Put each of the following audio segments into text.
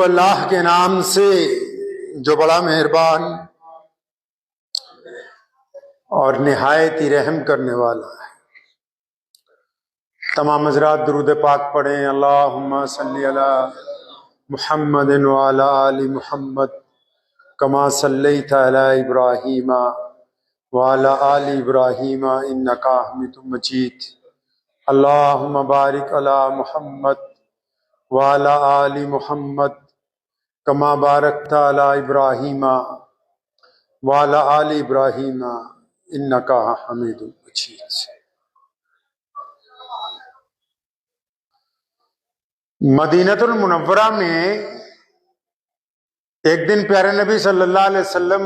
अल्लाह के नाम से जो बड़ा मेहरबान और निहायत ही रहम करने वाला है। तमाम हज़रात दुरूद पाक पढ़ें। अल्लाहुम्मा सल्ली अला मुहम्मदिन व अला आलि मुहम्मद कमा सल्लैता अला इब्राहीम व अला आलि इब्राहीम इन्नका हमीदुम मजीद। अल्लाहुम्मा बारिक अला मुहम्मद व अला आलि मुहम्मद कमा बारकता अला इब्राहीम व अला आलि इब्राहीम इन्नका हमीदुम मजीद। मदीनतुल मुनव्वरा में एक दिन प्यारे नबी सल्लल्लाहु अलैहि वसल्लम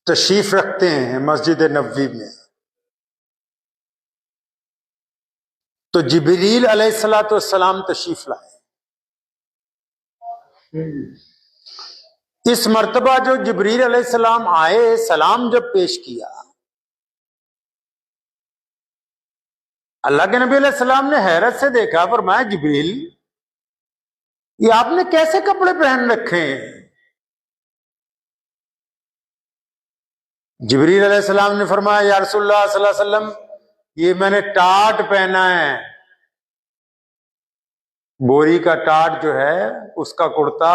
तशरीफ रखते हैं मस्जिद नबवी में। तो जिब्रील अलैहिस्सलाम तशरीफ लाए। इस मर्तबा जो जिब्रील अलैहिस्सलाम आए, सलाम जब पेश किया, अल्लाह के नबी अलैहिस्सलाम ने हैरत से देखा, फरमाया जिब्रील ये आपने कैसे कपड़े पहन रखे हैं? जिब्रील अलैहिस्सलाम ने फरमाया या रसूलुल्लाह सल्लल्लाहु अलैहि वसल्लम ये मैंने टाट पहना है, बोरी का टाट जो है उसका कुर्ता,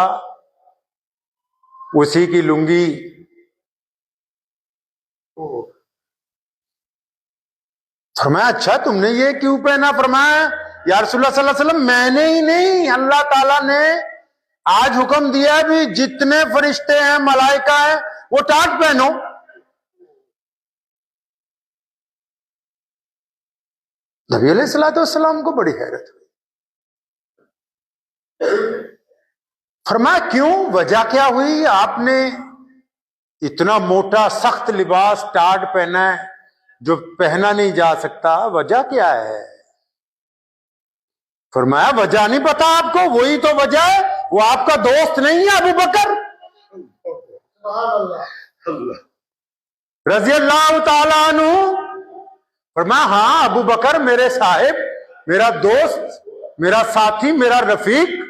उसी की लुंगी। फरमाया अच्छा तुमने ये क्यों पहना? फरमाया या रसूलुल्लाह सल्लल्लाहु अलैहि वसल्लम मैंने ही नहीं, अल्लाह ताला ने आज हुक्म दिया है भी जितने फरिश्ते हैं, मलाइका है, वो टाट पहनो। नबी अलैहिस्सलाम को बड़ी हैरत हुई। फरमाया क्यों, वजह क्या हुई? आपने इतना मोटा सख्त लिबास टाट पहना है जो पहना नहीं जा सकता, वजह क्या है? फरमाया वजह नहीं पता आपको, वही तो वजह है, वो आपका दोस्त नहीं है अबू बकर रज़ी अल्लाह ताला अन्हु। फरमाया हाँ अबू बकर मेरे साहिब, मेरा दोस्त, मेरा साथी, मेरा रफीक।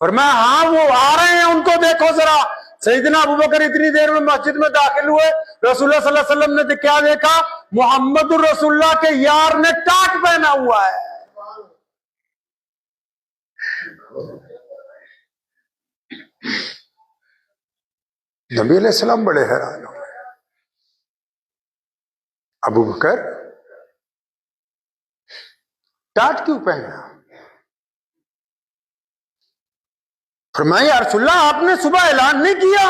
फरमाया हाँ वो आ रहे हैं, उनको देखो जरा। सैयदना अबू बकर इतनी देर में मस्जिद में दाखिल हुए, रसूलुल्लाह सल्लल्लाहु अलैहि वसल्लम ने क्या देखा? मोहम्मदुर रसूलुल्लाह के यार ने टाट पहना हुआ है। नबी अलैहिस्सलाम बड़े हैरान हो गए। अबू बकर टाट क्यों पहना? फरमाया या रसूलुल्लाह आपने सुबह ऐलान नहीं किया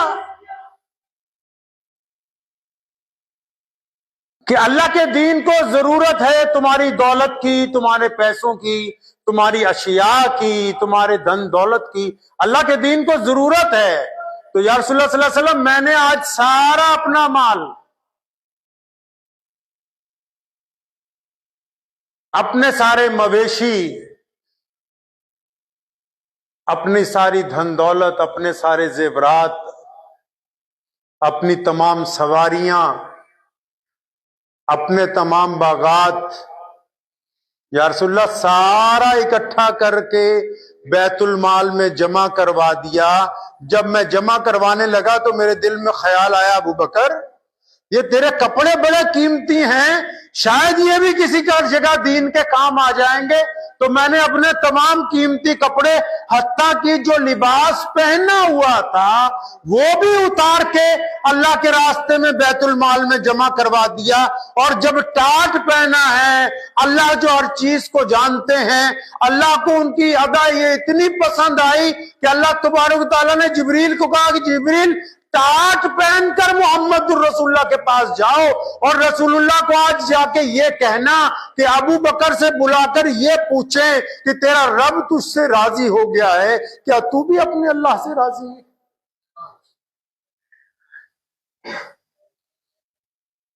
कि अल्लाह के दीन को जरूरत है तुम्हारी दौलत की, तुम्हारे पैसों की, तुम्हारी अशिया की, तुम्हारे धन दौलत की, अल्लाह के दीन को जरूरत है। तो या रसूलुल्लाह सल्लल्लाहु अलैहि वसल्लम मैंने आज सारा अपना माल, अपने सारे मवेशी, अपनी सारी धन दौलत, अपने सारे जेवरात, अपनी तमाम सवारियां, अपने तमाम बागात, या रसूलुल्लाह सारा इकट्ठा करके बैतुल माल में जमा करवा दिया। जब मैं जमा करवाने लगा तो मेरे दिल में ख्याल आया अबू बकर ये तेरे कपड़े बड़े कीमती हैं, शायद ये भी किसी का जगह दीन के काम आ जाएंगे। तो मैंने अपने तमाम कीमती कपड़े, हत्ता की जो लिबास पहना हुआ था, वो भी उतार के अल्लाह के रास्ते में बैतुल माल में जमा करवा दिया। और जब टाट पहना है, अल्लाह जो हर चीज को जानते हैं, अल्लाह को उनकी अदा ये इतनी पसंद आई कि अल्लाह तबारक व तआला ने जिब्रील को कहा कि जिब्रील टाट पहनकर मोहम्मद रसूलुल्लाह के पास जाओ और रसूलुल्लाह को आज जाके ये कहना कि अबू बकर से बुलाकर ये पूछे कि तेरा रब तुझसे राजी हो गया है, क्या तू भी अपने अल्लाह से राजी है?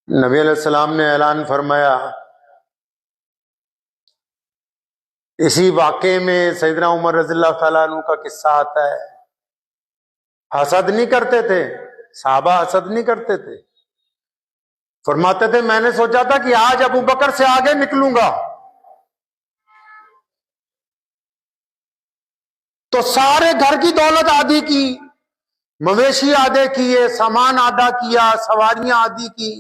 नबी अलैहिस्सलाम ने ऐलान फरमाया। इसी वाक़े में सैयदना उमर रज़ियल्लाहु तआला अन्हु का किस्सा आता है। हसद नहीं करते थे साहबा, हसद नहीं करते थे। फरमाते थे मैंने सोचा था कि आज अबू बकर से आगे निकलूंगा, तो सारे घर की दौलत आधी की, मवेशी आधे किए, सामान आधा किया, सवारियां आधी की।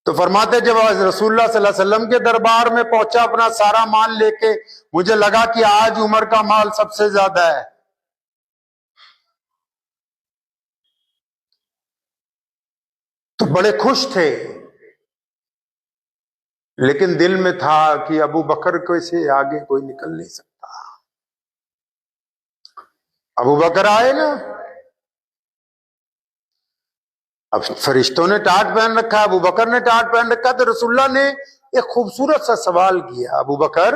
तो फरमाते जब रसूलुल्लाह सल्लल्लाहु अलैहि वसल्लम के दरबार में पहुंचा अपना सारा माल लेके, मुझे लगा कि आज उमर का माल सबसे ज्यादा है। तो बड़े खुश थे, लेकिन दिल में था कि अबू बकर को से आगे कोई निकल नहीं सकता। अबू बकर आए ना, अब फरिश्तों ने टाट पहन रखा, अबू बकर ने टाट पहन रखा, तो रसूलुल्लाह ने एक खूबसूरत सा सवाल किया, अबू बकर,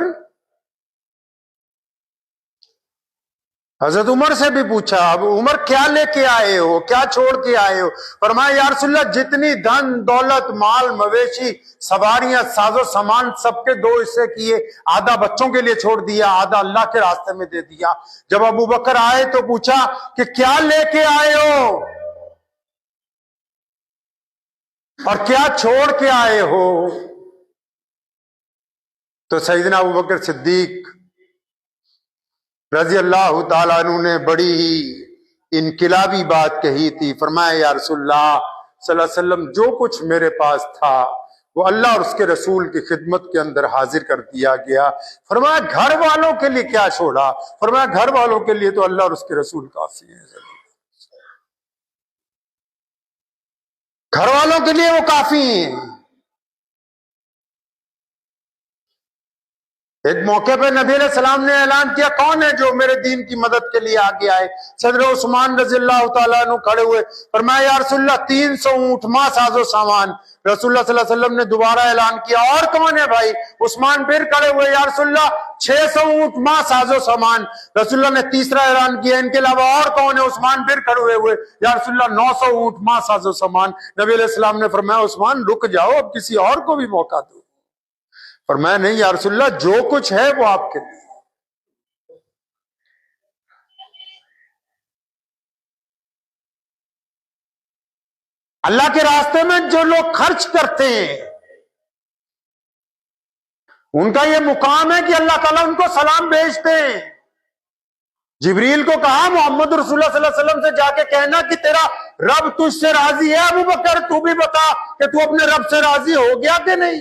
हजरत उमर से भी पूछा, अब उमर क्या लेके आए हो, क्या छोड़ के आए हो? फरमाया या रसूलल्लाह जितनी धन दौलत माल मवेशी सवारियां साजो सामान सबके दो हिस्से किए, आधा बच्चों के लिए छोड़ दिया, आधा अल्लाह के रास्ते में दे दिया। जब अबू बकर आए तो पूछा कि क्या लेके आए हो और क्या छोड़ के आए हो? तो सैयदना अबू बकर सिद्दीक रजी अल्लाह ताला अन्हु ने बड़ी ही इनकिलाबी बात कही थी। फरमाया या रसूलल्लाह सल्लल्लाहु अलैहि वसल्लम जो कुछ मेरे पास था वो अल्लाह और उसके रसूल की खिदमत के अंदर हाजिर कर दिया गया। फरमाया घर वालों के लिए क्या छोड़ा? फरमाया घर वालों के लिए तो अल्लाह और उसके रसूल काफी है, घर वालों के लिए वो काफी है। एक मौके पर नबी अलैहि सलाम ने ऐलान किया, कौन है जो मेरे दीन की मदद के लिए आगे आए? सदर उस्मान रज़ियल्लाहु ताला अन्हु खड़े हुए, फरमाया या रसूलल्लाह 300 ऊंट मां साजो सामान। रसूलुल्लाह सल्लल्लाहु अलैहि वसल्लम ने दोबारा ऐलान किया, और कौन है भाई? उस्मान फिर खड़े हुए, या रसूलल्लाह 600 ऊंट मां साजो सामान। रसूलुल्लाह ने तीसरा ऐलान किया, इनके अलावा और कौन है? उस्मान फिर खड़े हुए, या रसूलल्लाह 900 ऊंट मां साजो सामान। नबी अलैहि सलाम ने फरमाया उस्मान रुक जाओ, अब किसी और को भी मौका दो। पर मैं नहीं या रसूलल्लाह जो कुछ है वो आपके लिए। अल्लाह के रास्ते में जो लोग खर्च करते हैं उनका यह मुकाम है कि अल्लाह ताला उनको सलाम भेजते हैं। जिब्रील को कहा मोहम्मद रसूलुल्लाह सल्लल्लाहु अलैहि वसल्लम से जाके कहना कि तेरा रब तुझसे राजी है। अबू बकर तू भी बता कि तू अपने रब से राजी हो गया कि नहीं?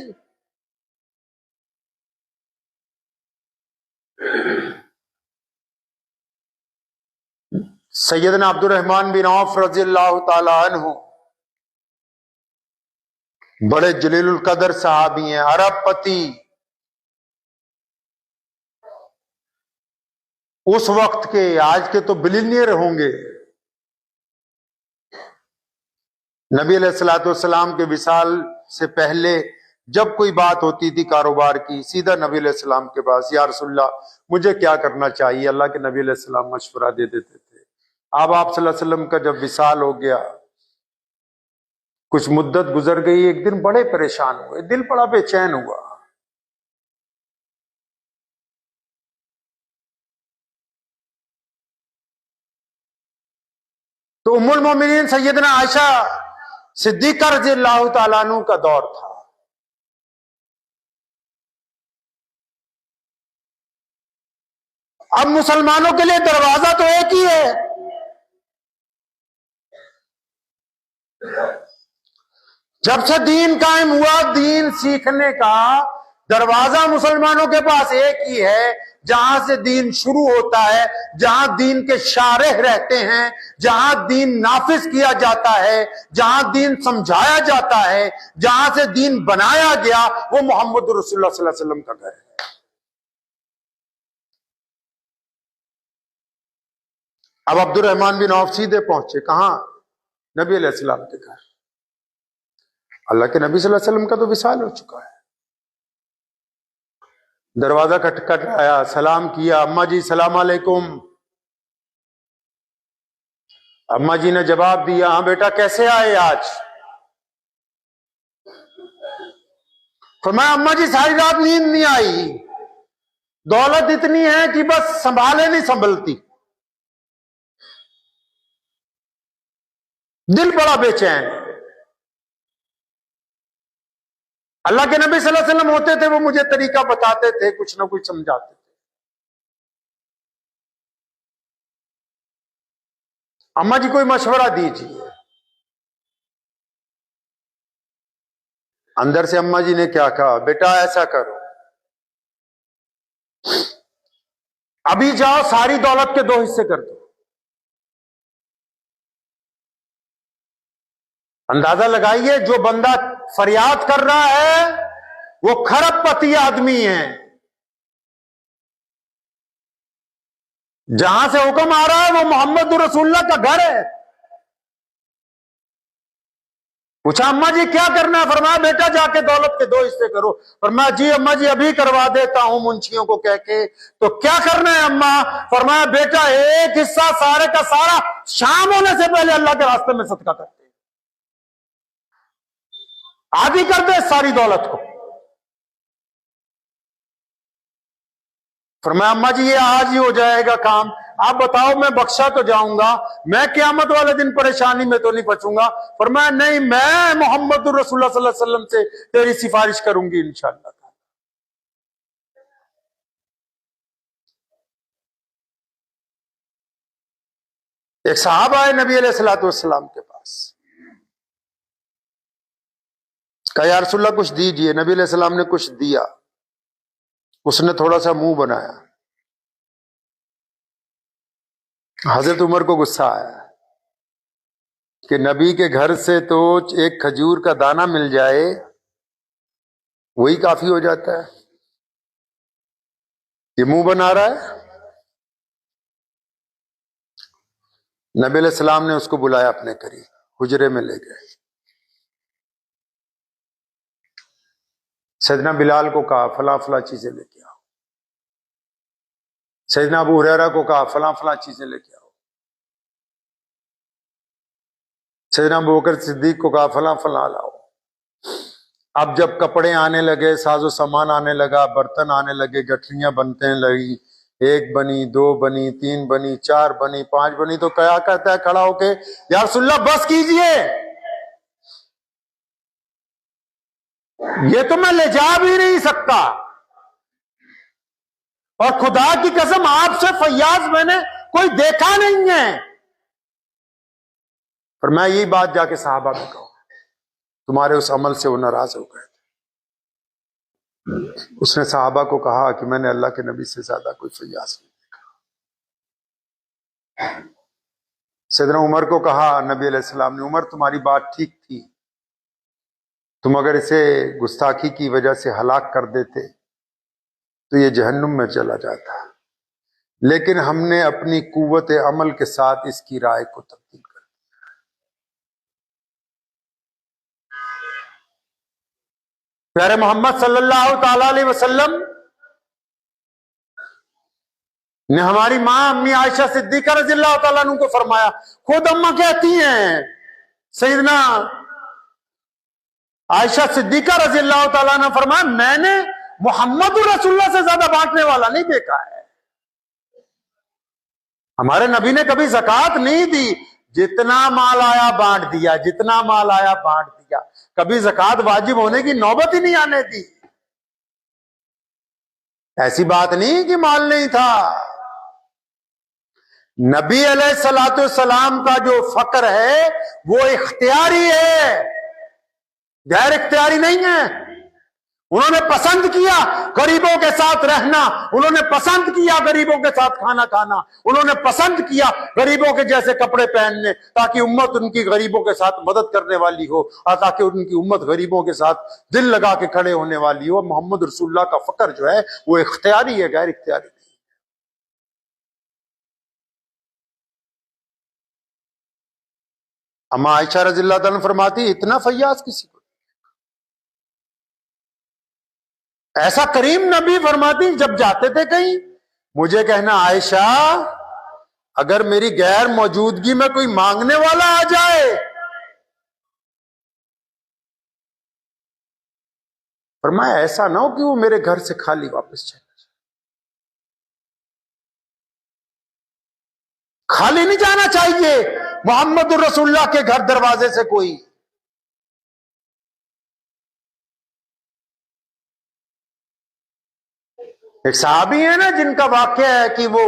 सैयदना अब्दुर्रहमान बिन औफ रज़ियल्लाहु ताला अन्हु बड़े जलीलुल कदर सहाबी हैं, अरबपति। उस वक्त के, आज के तो बिलियनियर होंगे। नबी अलैहिस्सलातु वस्सलाम के विसाल से पहले जब कोई बात होती थी कारोबार की, सीधा नबी अलैहिस्सलाम के पास, या रसूलल्लाह मुझे क्या करना चाहिए? अल्लाह के नबी अलैहिस्सलाम मशवरा दे देते थे। अब आप सल्लल्लाहु अलैहि वसल्लम का जब विसाल हो गया, कुछ मुद्दत गुजर गई, एक दिन बड़े परेशान हुए, दिल बड़ा बेचैन हुआ। तो उम्मुल मोमिनीन सैयदना आयशा सिद्दीका रज़ियल्लाहु ताला अन्हु का दौर था। अब मुसलमानों के लिए दरवाजा तो एक ही है, जब से दीन कायम हुआ दीन सीखने का दरवाजा मुसलमानों के पास एक ही है। जहां से दीन शुरू होता है, जहां दीन के शारेह रहते हैं, जहां दीन नाफिज किया जाता है, जहां दीन समझाया जाता है, जहां से दीन बनाया गया, वो मोहम्मद रसूलुल्लाह सल्लल्लाहु अलैहि वसल्लम का घर है। अब अब्दुर्रहमान बिन औफ सीधे पहुंचे कहां? नबी अलैहिस्सलाम के घर। अल्लाह के नबी सल्लल्लाहु अलैहि वसल्लम का तो विसाल हो चुका है। दरवाजा खटखटाया, सलाम किया, अम्मा जी सलाम अलैकुम। अम्मा जी ने जवाब दिया, हाँ बेटा कैसे आए आज? फरमाया अम्मा जी सारी रात नींद नहीं आई, दौलत इतनी है कि बस संभाले नहीं संभलती, दिल बड़ा बेचैन। अल्लाह के नबी सल्लल्लाहु अलैहि वसल्लम होते थे, वो मुझे तरीका बताते थे, कुछ ना कुछ समझाते थे। अम्मा जी कोई मशवरा दीजिए। अंदर से अम्मा जी ने क्या कहा, बेटा ऐसा करो, अभी जाओ सारी दौलत के 2 हिस्से कर दो। अंदाजा लगाइए, जो बंदा फरियाद कर रहा है वो खरबपति आदमी है। जहां से हुक्म आ रहा है वो मोहम्मद रसूलुल्लाह का घर है। पूछा अम्मा जी क्या करना है, फरमाया बेटा जाके दौलत के 2 हिस्से करो। फरमाया जी अम्मा जी अभी करवा देता हूं मुंशियों को कह के। तो क्या करना है अम्मा? फरमाया बेटा एक हिस्सा सारे का सारा शाम होने से पहले अल्लाह के रास्ते में सदका करते, आदि कर दे सारी दौलत को। फरमाया अम्मा जी ये आज ही हो जाएगा काम, आप बताओ मैं बख्शा तो जाऊंगा, मैं क़यामत वाले दिन परेशानी में तो नहीं फंसूंगा? फरमाया नहीं, मैं मोहम्मद रसूलुल्लाह सल्लल्लाहु अलैहि वसल्लम से तेरी सिफारिश करूंगी इंशाअल्लाह। एक सहाबा आए नबी अलैहिस्सलातु वस्सलाम के पास, कहा या रसूलल्लाह कुछ दीजिए। नबी अलैहिस्सलाम ने कुछ दिया, उसने थोड़ा सा मुंह बनाया। हजरत उमर को गुस्सा आया कि नबी के घर से तो एक खजूर का दाना मिल जाए वही काफी हो जाता है, ये मुंह बना रहा है। नबी अलैहिस्सलाम ने उसको बुलाया अपने करीब, हुजरे में ले गए। सैयदना बिलाल को कहा फला फला चीजें लेके आओ। सैयदना अबू हुरैरा को कहा फला फला चीजें लेके आओ। सैयदना अबू बकर सिद्दीक को कहा फला फला लाओ। अब जब कपड़े आने लगे, साजो सामान आने लगा, बर्तन आने लगे, गठरियां बनते लगी, 1 बनी, 2 बनी, 3 बनी, 4 बनी, 5 बनी, तो क्या कहता है खड़ा होके, या रसूलल्लाह बस कीजिए, ये तो मैं ले जा भी नहीं सकता, और खुदा की कसम आपसे फैयाज मैंने कोई देखा नहीं है। पर मैं यही बात जाके साहबा में कहूं, तुम्हारे उस अमल से वो नाराज हो गए थे। उसने साहबा को कहा कि मैंने अल्लाह के नबी से ज्यादा कोई फैयाज नहीं देखा। सैयदना उमर को कहा नबी अलैहिस्सलाम ने, उमर तुम्हारी बात ठीक थी, तुम अगर इसे गुस्ताखी की वजह से हलाक कर देते तो ये जहन्नुम में चला जाता, लेकिन हमने अपनी कुव्वत अमल के साथ इसकी राय को तब्दील कर दिया। प्यारे मोहम्मद सल्लल्लाहु ताला अलैहि वसल्लम ने हमारी मां अम्मी आयशा सिद्दीका रज़ियल्लाहु ताला अन्हा को फरमाया, खुद अम्मा कहती हैं, सैयदना आयशा सिद्दीका रज़ियल्लाहु ताला अन्हा फरमाया, मैंने मोहम्मद रसूलुल्लाह से ज्यादा बांटने वाला नहीं देखा है। हमारे नबी ने कभी ज़कात नहीं दी, जितना माल आया बांट दिया, जितना माल आया बांट दिया, कभी ज़कात वाजिब होने की नौबत ही नहीं आने दी। ऐसी बात नहीं कि माल नहीं था। नबी अलैहिस्सलातु सलाम का जो फक्र है वो इख्तियारी है, गैर इख्तियारी नहीं है। उन्होंने पसंद किया गरीबों के साथ रहना, उन्होंने पसंद किया गरीबों के साथ खाना खाना, उन्होंने पसंद किया गरीबों के जैसे कपड़े पहनने, ताकि उम्मत उनकी गरीबों के साथ मदद करने वाली हो, और ताकि उनकी उम्मत गरीबों के साथ दिल लगा के खड़े होने वाली हो। मोहम्मद रसूलुल्लाह का फक्र जो है वो इख्तियारी है, गैर इख्तियारी नहीं। अम्मा आयशा रज़ियल्लाहु अन्हा फरमाती, इतना फैयाज किसी को, ऐसा करीम नबी फरमाती, जब जाते थे कहीं मुझे कहना, आयशा अगर मेरी गैर मौजूदगी में कोई मांगने वाला आ जाए, फरमाया ऐसा ना हो कि वो मेरे घर से खाली वापस चले जाए। खाली नहीं जाना चाहिए मोहम्मद रसूलुल्लाह के घर दरवाजे से कोई। एक साहबी है ना जिनका वाक्य है कि वो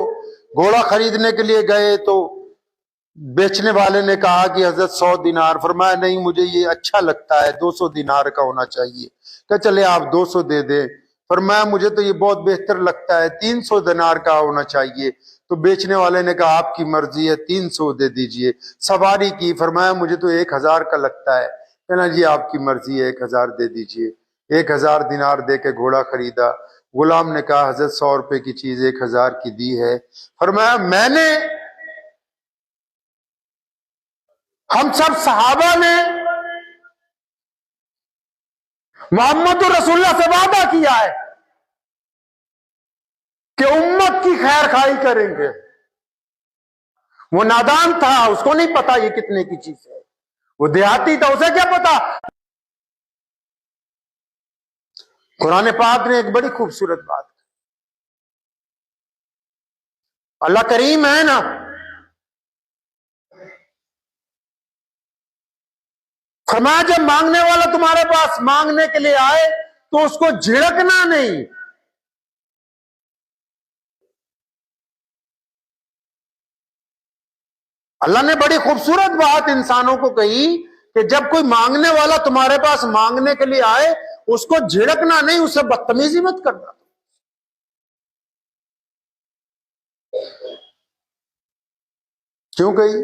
घोड़ा खरीदने के लिए गए तो बेचने वाले ने कहा कि हजरत 100 दिनार। फरमाया नहीं, मुझे ये अच्छा लगता है, 200 दिनार का होना चाहिए। क्या चले आप 200 दे दे। फरमाया मुझे तो ये बहुत बेहतर लगता है, 300 दिनार का होना चाहिए। तो बेचने वाले ने कहा आपकी मर्जी है, 300 दे दीजिए। सवारी की, फरमाया मुझे तो 1000 का लगता है। कहना जी आपकी मर्जी है, 1000 दे दीजिए। 1000 दिनार दे के घोड़ा खरीदा। गुलाम ने कहा हजरत 100 रुपए की चीज 1000 की दी है। फरमाया मैंने, हम सब सहाबा ने मोहम्मद रसूलुल्लाह से वादा किया है कि उम्मत की खैर खाई करेंगे। वो नादान था, उसको नहीं पता ये कितने की चीज है। वो देहाती था, उसे क्या पता। कुरान पाक ने एक बड़ी खूबसूरत बात, अल्लाह करीम है ना, फरमाया जब मांगने वाला तुम्हारे पास मांगने के लिए आए तो उसको झिड़कना नहीं। अल्लाह ने बड़ी खूबसूरत बात इंसानों को कही कि जब कोई मांगने वाला तुम्हारे पास मांगने के लिए आए, उसको झिड़कना नहीं, उससे बदतमीजी मत करना। क्यों कही?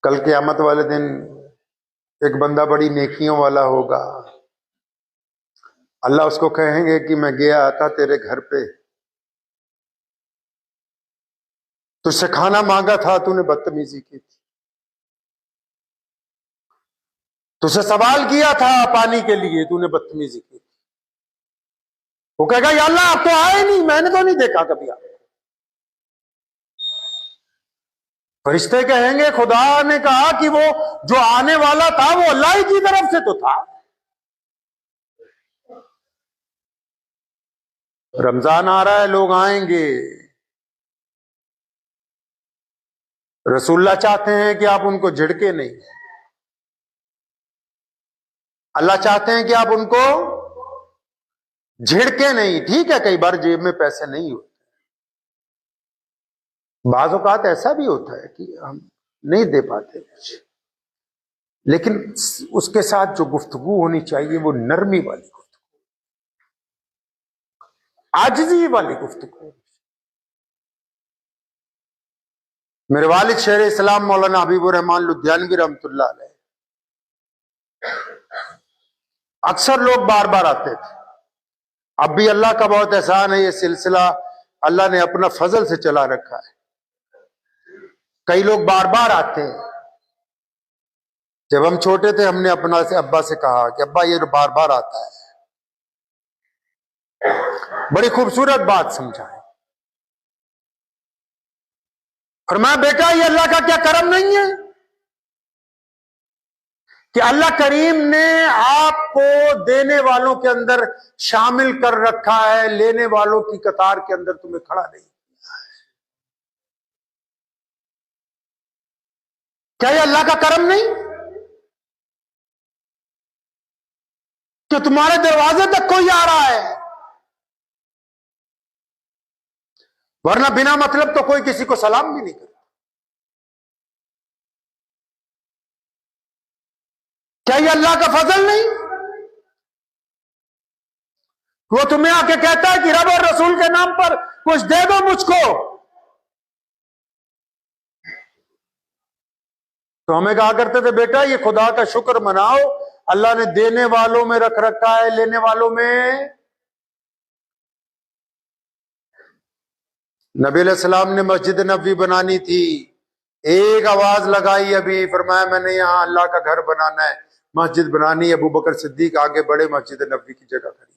कल क़यामत वाले दिन एक बंदा बड़ी नेकियों वाला होगा। अल्लाह उसको कहेंगे कि मैं गया था तेरे घर पे, तुझसे खाना मांगा था, तूने बदतमीजी की थी। तुझसे सवाल किया था पानी के लिए, तूने बदतमीजी की थी। वो कहेगा या अल्लाह आप तो आए नहीं, मैंने तो नहीं देखा कभी आपको। फरिश्ते कहेंगे खुदा ने कहा कि वो जो आने वाला था वो अल्लाह ही की तरफ से तो था। रमजान आ रहा है, लोग आएंगे। रसूलुल्लाह चाहते हैं कि आप उनको झिड़के नहीं। अल्लाह चाहते हैं कि आप उनको झिड़के नहीं। ठीक है, कई बार जेब में पैसे नहीं होते, बाज़ औक़ात ऐसा भी होता है कि हम नहीं दे पाते कुछ, लेकिन उसके साथ जो गुफ्तगू होनी चाहिए वो नरमी वाली गुफ्तगू, आजिज़ी वाली गुफ्तगू। मेरे वालिद शेर इस्लाम मौलाना हबीबुर रहमान लुधियानवी रहमतुल्लाह अलैह, अक्सर लोग बार बार आते थे। अब भी अल्लाह का बहुत एहसान है, ये सिलसिला अल्लाह ने अपना फजल से चला रखा है। कई लोग बार बार आते हैं। जब हम छोटे थे हमने अपना से अब्बा से कहा कि अब्बा ये बार बार आता है। बड़ी खूबसूरत बात समझाए। फरमाया बेटा ये अल्लाह का क्या करम नहीं है कि अल्लाह करीम ने आपको देने वालों के अंदर शामिल कर रखा है, लेने वालों की कतार के अंदर तुम्हें खड़ा नहीं। क्या ये अल्लाह का करम नहीं कि तुम्हारे दरवाजे तक कोई आ रहा है? वरना बिना मतलब तो कोई किसी को सलाम भी नहीं करता। क्या ये अल्लाह का फजल नहीं? वो तुम्हें आके कहता है कि रब और रसूल के नाम पर कुछ दे दो मुझको, तो हमें कहा करते थे बेटा ये खुदा का शुक्र मनाओ, अल्लाह ने देने वालों में रख रखा है, लेने वालों में। नबी अलैहिस्सलाम ने मस्जिद नबवी बनानी थी, एक आवाज लगाई अभी, फरमाया मैंने यहां अल्लाह का घर बनाना है, मस्जिद बनानी है। अबू बकर सिद्दीक आगे बड़े, मस्जिद नबवी की जगह खरीदी।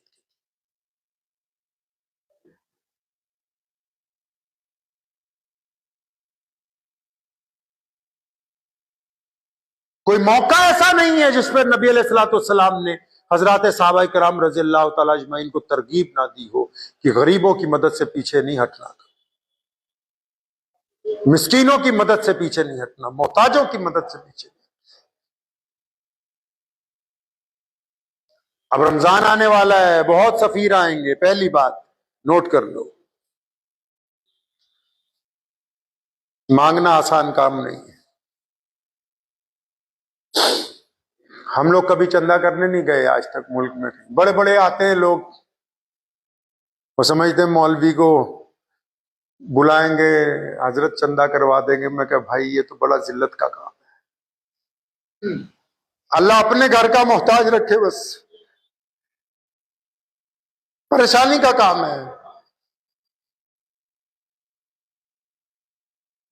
कोई मौका ऐसा नहीं है जिस पर नबी अलैहिस्सलाम ने हजरत सहाबा किराम रज़ी अल्लाह तआला अजमईन को तरगीब ना दी हो कि गरीबों की मदद से पीछे नहीं हटना, मिस्कीनों की मदद से पीछे नहीं हटना, मोहताजों की मदद से पीछे नहीं। अब रमजान आने वाला है, बहुत सफीर आएंगे। पहली बात नोट कर लो, मांगना आसान काम नहीं है। हम लोग कभी चंदा करने नहीं गए आज तक मुल्क में। बड़े बड़े आते हैं लोग, वो समझते हैं मौलवी को बुलाएंगे, हजरत चंदा करवा देंगे। मैं कहा भाई ये तो बड़ा जिल्लत का काम है। अल्लाह अपने घर का मोहताज रखे, बस परेशानी का काम है।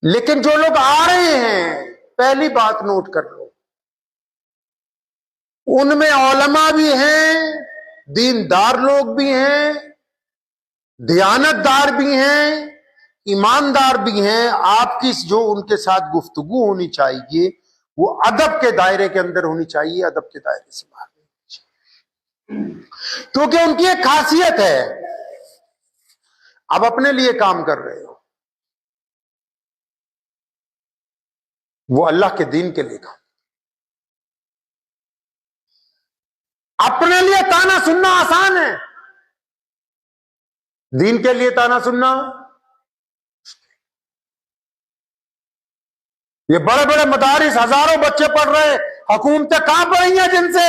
लेकिन जो लोग आ रहे हैं, पहली बात नोट कर लो, उनमें औलमा भी हैं, दीनदार लोग भी हैं, दयानतदार भी हैं, ईमानदार भी हैं। आपकी जो उनके साथ गुफ्तगू होनी चाहिए वो अदब के दायरे के अंदर होनी चाहिए, अदब के दायरे से बाहर नहीं होनी चाहिए। क्योंकि उनकी एक खासियत है, आप अपने लिए काम कर रहे हो, वो अल्लाह के दीन के लिए काम। अपने लिए ताना सुनना आसान है, दीन के लिए ताना सुनना। ये बड़े बड़े मदारिस, हजारों बच्चे पढ़ रहे, हुकूमतें कांप रही हैं जिनसे।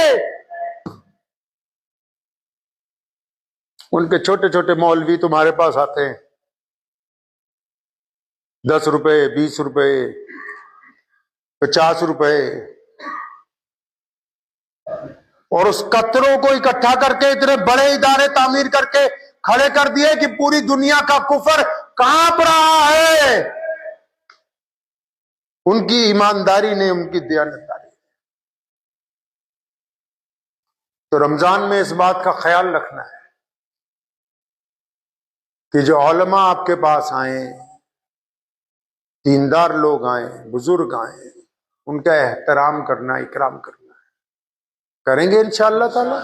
उनके छोटे छोटे मौलवी तुम्हारे पास आते हैं, 10 रुपए, 20 रुपए, 50 रुपए, और उस कतरों को इकट्ठा करके इतने बड़े इदारे तामीर करके खड़े कर दिए कि पूरी दुनिया का कुफर कांप रहा है। उनकी ईमानदारी ने, उनकी दयानतदारी। तो रमजान में इस बात का ख्याल रखना है कि जो औलमा आपके पास आए, दीनदार लोग आए, बुजुर्ग आए, उनका एहतराम करना, इकराम करना है। करेंगे इंशाअल्लाह ताला।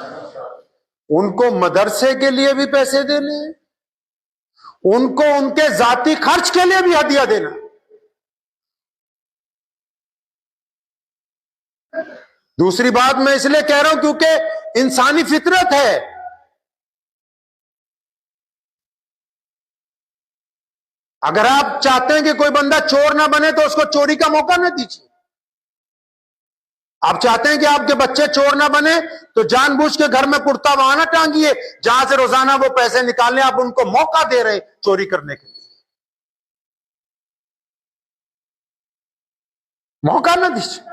उनको मदरसे के लिए भी पैसे देने, उनको उनके जाती खर्च के लिए भी हदिया देना। दूसरी बात मैं इसलिए कह रहा हूं क्योंकि इंसानी फितरत है। अगर आप चाहते हैं कि कोई बंदा चोर ना बने तो उसको चोरी का मौका ना दीजिए। आप चाहते हैं कि आपके बच्चे चोर ना बने तो जानबूझ के घर में कुर्ता वहां टांगिए जहां से रोजाना वो पैसे निकालने, आप उनको मौका दे रहे चोरी करने के लिए। मौका ना दीजिए।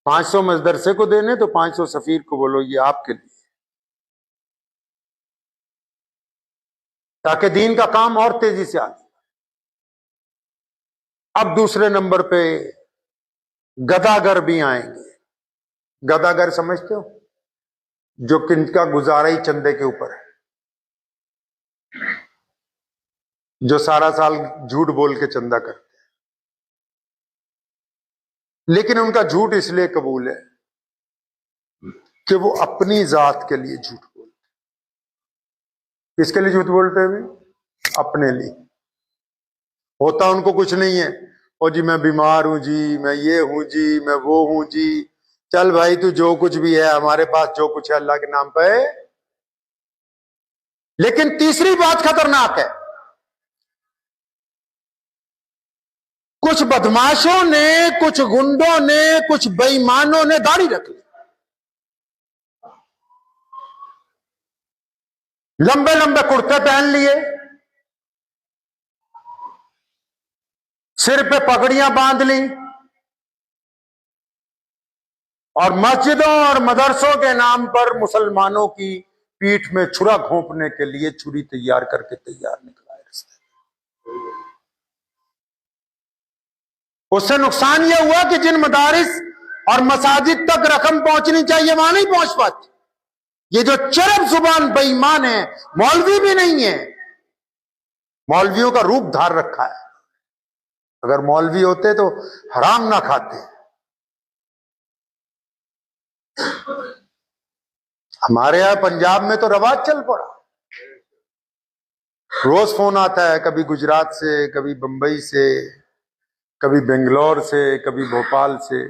500 मदरसे को देने तो 500 सफीर को बोलो ये आपके लिए, ताकि दीन का काम और तेजी से आए। अब दूसरे नंबर पे गदागर भी आएंगे। गदागर समझते हो? जो किनका गुजारा ही चंदे के ऊपर है, जो सारा साल झूठ बोल के चंदा करते हैं, लेकिन उनका झूठ इसलिए कबूल है कि वो अपनी जात के लिए झूठ बोलते। किसके लिए झूठ बोलते हैं? अपने लिए। होता उनको कुछ नहीं है, ओ जी मैं बीमार हूं जी, मैं ये हूं जी, मैं वो हूं जी। चल भाई तू जो कुछ भी है, हमारे पास जो कुछ है अल्लाह के नाम पे। लेकिन तीसरी बात खतरनाक है, कुछ बदमाशों ने, कुछ गुंडों ने, कुछ बेईमानों ने दाढ़ी रख ली, लंबे लंबे कुर्ते पहन लिए, सिर पे पगड़ियां बांध ली, और मस्जिदों और मदरसों के नाम पर मुसलमानों की पीठ में छुरा घोंपने के लिए छुरी तैयार करके तैयार निकला है रास्ते। उससे नुकसान यह हुआ कि जिन मदारिस और मसाजिद तक रकम पहुंचनी चाहिए वहां नहीं पहुंच पाती। ये जो चरब जुबान बेईमान है, मौलवी भी नहीं है, मौलवियों का रूप धार रखा है। अगर मौलवी होते तो हराम ना खाते। हमारे यहां पंजाब में तो रवाज चल पड़ा, रोज फोन आता है, कभी गुजरात से, कभी बंबई से, कभी बेंगलोर से, कभी भोपाल से,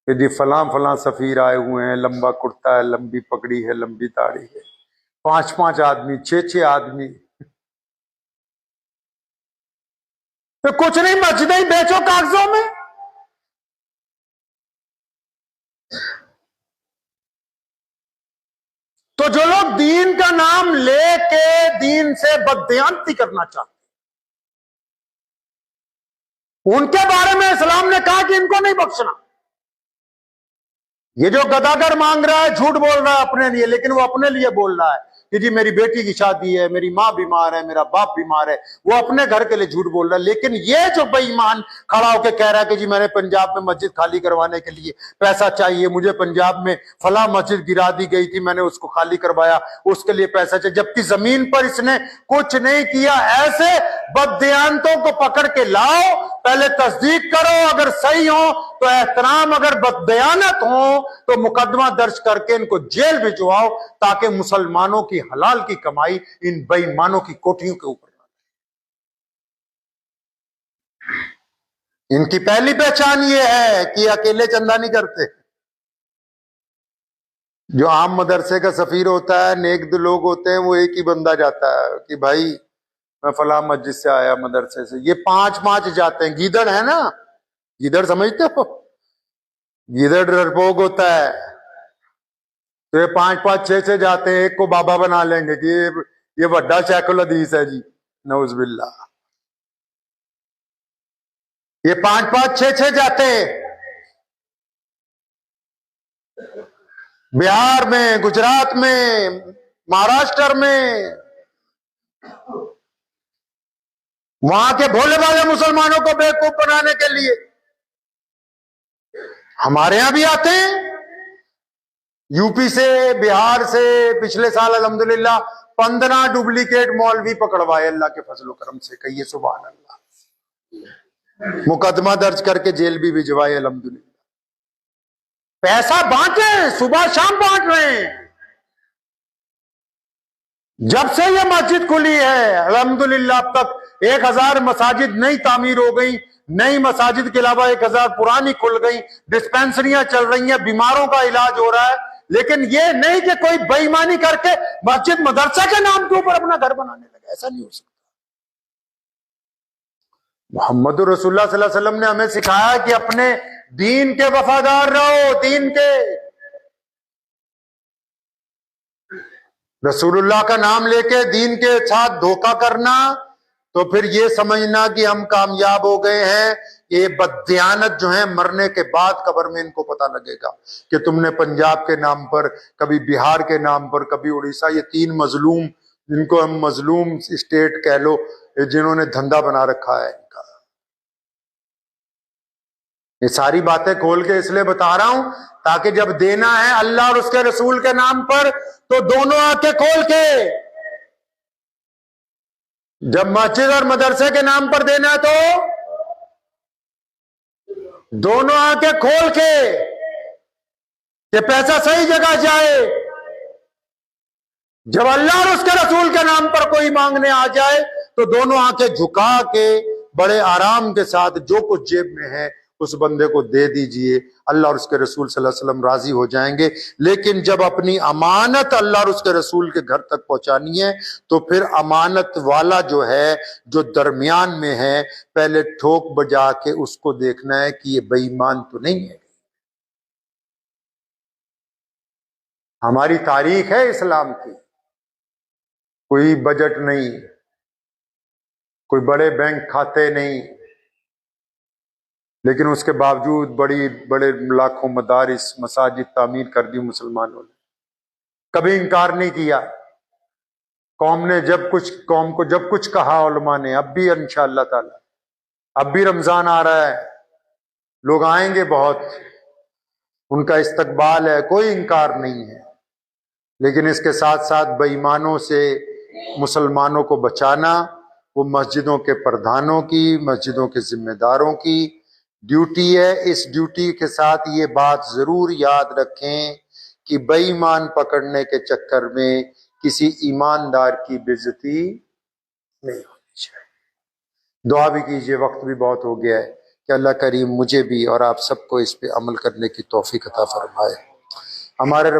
यदि फलां फलां सफीर आए हुए हैं, लंबा कुर्ता है, लंबी पगड़ी है, लंबी दाढ़ी है, 5-5 आदमी, 6-6 आदमी। तो कुछ नहीं, मस्जिदें ही बेचो कागजों में। तो जो लोग दीन का नाम लेके दीन से बददयांती करना चाहते, उनके बारे में इस्लाम ने कहा कि इनको नहीं बख्शना। ये जो गदागर मांग रहा है, झूठ बोल रहा है अपने लिए, लेकिन वो अपने लिए बोल रहा है कि जी मेरी बेटी की शादी है, मेरी माँ बीमार है, मेरा बाप बीमार है, वो अपने घर के लिए झूठ बोल रहा है। लेकिन ये जो बेईमान खड़ा होकर कह रहा है कि जी मैंने पंजाब में मस्जिद खाली करवाने के लिए पैसा चाहिए, मुझे पंजाब में फला मस्जिद गिरा दी गई थी, मैंने उसको खाली करवाया, उसके लिए पैसा चाहिए, जबकि जमीन पर इसने कुछ नहीं किया। ऐसे बददियांतों को पकड़ के लाओ, पहले तस्दीक करो, अगर सही हो तो एहतराम, अगर बददयानत हो तो मुकदमा दर्ज करके इनको जेल भिजवाओ, ताकि मुसलमानों की हलाल की कमाई इन बेईमानों की कोठियों के ऊपर। इनकी पहली पहचान ये है कि अकेले चंदा नहीं करते। जो आम मदरसे का सफीर होता है, नेक लोग होते हैं, वो एक ही बंदा जाता है कि भाई मैं फला मस्जिद से आया मदरसे से। ये पांच पांच जाते हैं। गीदड़ है ना, गीदड़ समझते हो, गीदड़ डरपोक होता है, तो ये पांच पांच छह छह जाते हैं, एक को बाबा बना लेंगे कि ये वड्डा शैखुल हदीस है जी, नऊजुबिल्ला। ये पांच पांच छह छह जाते हैं बिहार में, गुजरात में, महाराष्ट्र में, वहां के भोले भाले मुसलमानों को बेवकूफ बनाने के लिए। हमारे यहां भी आते हैं, यूपी से, बिहार से। पिछले साल अल्हम्दुलिल्लाह 15 डुप्लीकेट मौलवी पकड़वाए अल्लाह के फजल करम से। कहिए सुभान अल्लाह। मुकदमा दर्ज करके जेल भी भिजवाए अल्हम्दुलिल्लाह। पैसा बांटे, सुबह शाम बांट रहे हैं। जब से ये मस्जिद खुली है अल्हम्दुलिल्लाह अब तक 1000 मसाजिद नई तामीर हो गई, नई मसाजिद के अलावा 1000 पुरानी खुल गई, डिस्पेंसरियां चल रही हैं, बीमारों का इलाज हो रहा है। लेकिन ये नहीं कि कोई बेईमानी करके मस्जिद मदरसा के नाम के ऊपर अपना घर बनाने लगे। ऐसा नहीं हो सकता। मोहम्मद रसूलुल्लाह सल्लल्लाहु अलैहि वसल्लम ने हमें सिखाया कि अपने दीन के वफादार रहो, दीन के। रसूलुल्लाह का नाम लेके दीन के साथ धोखा करना, तो फिर ये समझना कि हम कामयाब हो गए हैं। ये बददियानत जो है, मरने के बाद कब्र में इनको पता लगेगा कि तुमने पंजाब के नाम पर, कभी बिहार के नाम पर, कभी उड़ीसा, ये 3 मजलूम, जिनको हम मजलूम स्टेट कह लो, जिन्होंने धंधा बना रखा है इनका। ये सारी बातें खोल के इसलिए बता रहा हूं ताकि जब देना है अल्लाह और उसके रसूल के नाम पर, तो दोनों आंखें खोल के, जब मस्जिद और मदरसे के नाम पर देना है तो दोनों आंखें खोल के कि पैसा सही जगह जाए। जब अल्लाह और उसके रसूल के नाम पर कोई मांगने आ जाए तो दोनों आंखें झुका के बड़े आराम के साथ जो कुछ जेब में है उस बंदे को दे दीजिए। अल्लाह और उसके रसूल सल्लल्लाहु अलैहि वसल्लम राजी हो जाएंगे। लेकिन जब अपनी अमानत अल्लाह और उसके रसूल के घर तक पहुंचानी है तो फिर अमानत वाला जो है, जो दरमियान में है, पहले ठोक बजा के उसको देखना है कि ये बेईमान तो नहीं है। हमारी तारीख है इस्लाम की, कोई बजट नहीं, कोई बड़े बैंक खाते नहीं, लेकिन उसके बावजूद बड़ी बड़े लाखों मदारिस, मसाजिद तामीर कर दी मुसलमानों ने। कभी इंकार नहीं किया। कौम को जब कुछ कहा उलमा ने, अब भी इंशाअल्लाह ताला, अब भी रमजान आ रहा है, लोग आएंगे बहुत, उनका इस्तकबाल है, कोई इंकार नहीं है। लेकिन इसके साथ साथ बेईमानों से मुसलमानों को बचाना, वो मस्जिदों के प्रधानों की, मस्जिदों के जिम्मेदारों की ड्यूटी है। इस ड्यूटी के साथ ये बात जरूर याद रखें कि बेईमान पकड़ने के चक्कर में किसी ईमानदार की बेइज्जती नहीं होनी चाहिए। दुआ भी कीजिए, वक्त भी बहुत हो गया है, कि अल्लाह करीम मुझे भी और आप सबको इस पे अमल करने की तौफीक अता फरमाए। हमारे